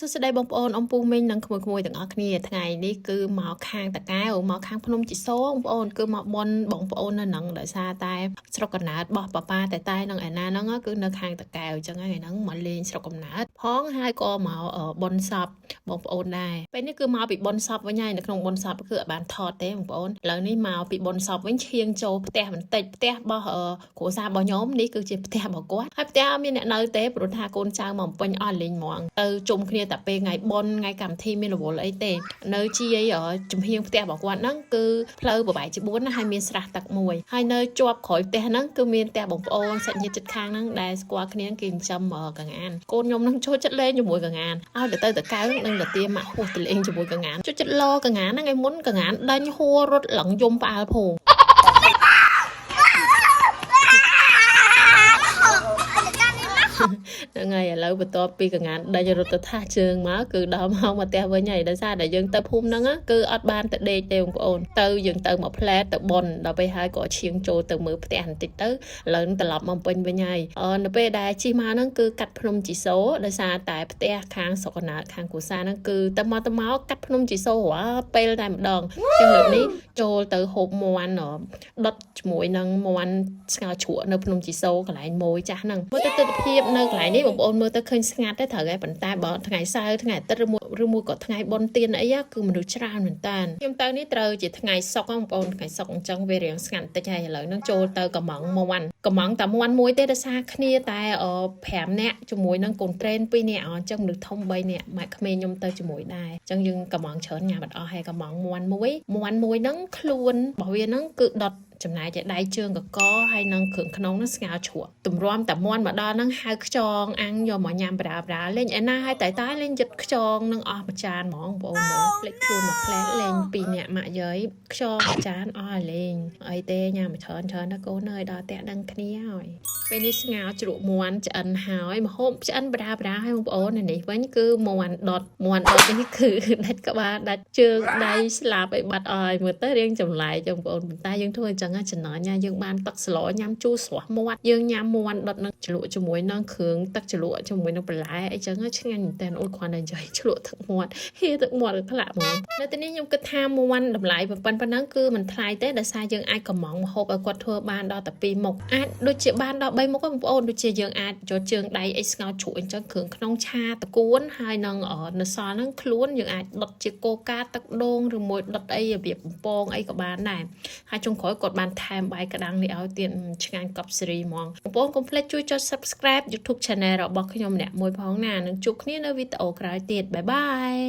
សួស្តីបងប្អូនអំពូមីងនិងក្មួយៗទាំងអស់គ្នាថ្ងៃនេះគឺមកខាងតកែវមកខាងភ្នំជីសូបងប្អូនគឺមកបនបងប្អូននៅនឹងដោយសារតែស្រុកកំណើតរបស់ប៉ាប៉ាតែនឹងឯណាហ្នឹងគឺនៅខាងតកែវអញ្ចឹងថ្ងៃហ្នឹងមកលេងស្រុកកំណើតផងហើយក៏មកបនសពបងប្អូនដែរពេលនេះគឺមកពីបនសពវិញហើយនៅក្នុងបនសពគឺអត់បានថតទេបងប្អូនឥឡូវនេះមកពីបនសពវិញឈៀងចូលផ្ទះបន្តិចផ្ទះរបស់គ្រួសាររបស់ខ្ញុំនេះគឺជាផ្ទះរបស់គាត់ហើយផ្ទះមានអ្នកនៅទេព្រោះថាកូនចៅមកពេញអស់លេងហ្មងទៅជុំគ្នាតែពេលថ្ងៃបុណ្យថ្ងៃកម្មវិធីមានរវល់អីទេនៅជាចំហៀងផ្ទះរបស់គាត់ហ្នឹងគឺផ្លូវប្របែកជា4ណាហើយមានស្រះទឹកមួយហើយនៅជាប់ក្រោយផ្ទះហ្នឹងគឺមានផ្ទះបងប្អូនសាច់ញាតិជិតខាងហ្នឹងដែលស្គាល់គ្នាគេចិញ្ចឹមកង្អានកូនខ្ញុំហ្នឹងចូលចិត្តលេងជាមួយកង្អានឲ្យទៅកៅនឹងទៅទាមកហួសទៅលេងជាមួយកង្អានចូលចិត្តលកង្អានហ្នឹងឯមុនកង្អានដេញហួររត់ឡើងយំផ្អើលភូមិហ្នឹងហើយឥឡូវបន្ទាប់ពីកងានដេញរត់ទៅថាជើងមកគឺដល់មកផ្ទះវិញហើយដោយសារតែយើងទៅភូមិហ្នឹងគឺអត់បានទៅដេកទេបងប្អូនទៅយើងទៅមកផ្លែទៅបនដល់ពេលហើយក៏ឈៀងចូលទៅមើលផ្ទះបន្តិចទៅឥឡូវត្រឡប់មកពេញវិញហើយនៅពេលដែលជិះមកហ្នឹងគឺកាត់ភ្នំជីសូដោយសារតែផ្ទះខាងសុកណាតខាងគូសាហ្នឹងគឺទៅមកកាត់ភ្នំជីសូរាល់ពេលតែម្ដងចឹងលើកនេះចូលទៅហូបមាន់ដុតជាមួយនឹងមាន់ស្ងោរជ្រក់នៅភ្នំជីសូកន្លែងម៉ួយចាស់ហ្នឹងមើលទៅទិដ្ឋភាពនៅកន្លែងនេះបងប្អូនមើលទៅឃើញស្ងាត់ទេត្រូវហើយប៉ុន្តែបើថ្ងៃសៅរ៍ថ្ងៃអាទិត្យឬមួយក៏ថ្ងៃបុណ្យទានអីគឺមនុស្សច្រើនមែនតើខ្ញុំទៅនេះត្រូវជាថ្ងៃសុក្របងប្អូនថ្ងៃសុក្រអញ្ចឹងវារៀងស្ងាត់បន្តិចហើយឥឡូវហ្នឹងចូលទៅកំងមាន់តែមាន់មួយទេដោយសារគ្នាតែ5នាក់ជាមួយនឹងកូនត្រេន2នាក់អញ្ចឹងមនុស្សធំ3នាក់ម៉ែក្មេងខ្ញុំទៅជាមួយដែរអញ្ចឹងយើងកំងច្រើនញ៉ាំអត់អស់ហើយកំងមាន់មួយហ្នឹងខ្លួនរបស់វាហ្នឹងគឺដុតចំណែកឯដៃជើងកកហើយនឹងគ្រឿងក្នុងហ្នឹងស្ងោរជ្រក់ទម្រាំតែមាន់មកដល់ហ្នឹងហៅខ្យងអាំងយកមកញ៉ាំប្រាលេងឯណាហើយតែលេងចិត្តខ្យងនឹងអស់មួយចានហ្មងបងប្អូនមើលភ្លេចខ្លួនមកផ្លែលេង2នាក់ម៉ាក់យាយខ្យងមួយចានអស់ឲ្យលេងអីទេញ៉ាំច្រើនណាកូនអើយដល់តែដឹងគ្នាហើយពេលនេះស្ងោរជ្រក់មាន់ឆ្អិនហើយម្ហូបឆ្អិនប្រាហើយបងប្អូននេះវិញគឺមាន់ដុតនេះគឺដាច់ក្បាលដាច់ជើងដៃស្លាប់ឲ្យបាត់អស់មើលទៅរៀងចម្លែកបងប្អូនប៉ុន្តែយើងធ្វើអញ្ចឹងចំណើញយើងបានទឹកស្លញ៉ាំជូរស្រស់មាត់យើងញ៉ាំមាន់ដុតនឹងជ្រលក់ជាមួយនឹងគ្រឿងទឹកជ្រលក់ជាមួយនឹងបន្លែអីចឹងឆ្ងាញ់មែនតើអូនគ្រាន់តែនិយាយជ្រលក់ទឹកមាត់ហៀទឹកមាត់ខ្លាក់ហ្មងនៅទីនេះខ្ញុំគិតថាមាន់តម្លៃប៉ុណ្ណឹងគឺមិនថ្លៃទេដោយសារយើងអាចកំងម្ហូបឲ្យគាត់ធ្វើបានដល់តែ2មុខអាចដូចជាបានដល់3មុខបងប្អូនដូចជាយើងអាចយកជើងដៃអីស្ងោរជ្រក់អញ្ចឹងគ្រឿងក្នុងឆាតកួនហើយនឹងនៅសល់ហ្នឹងខ្លួនយើងអាចដុតជាកូកាទឹកដូងឬមួយដុតអីរបៀបបំពងអីក៏បានដែរហើយចុងក្រោយគាត់បានថែមបាយក្តាំងនេះឲ្យទៀតឆ្ងាញ់កប់សេរីហ្មងបងប្អូនកុំភ្លេចជួយចុច Subscribe YouTube Channel របស់ខ្ញុំម្នាក់មួយផងណានឹងជួបគ្នានៅវីដេអូក្រោយទៀតបាយបាយ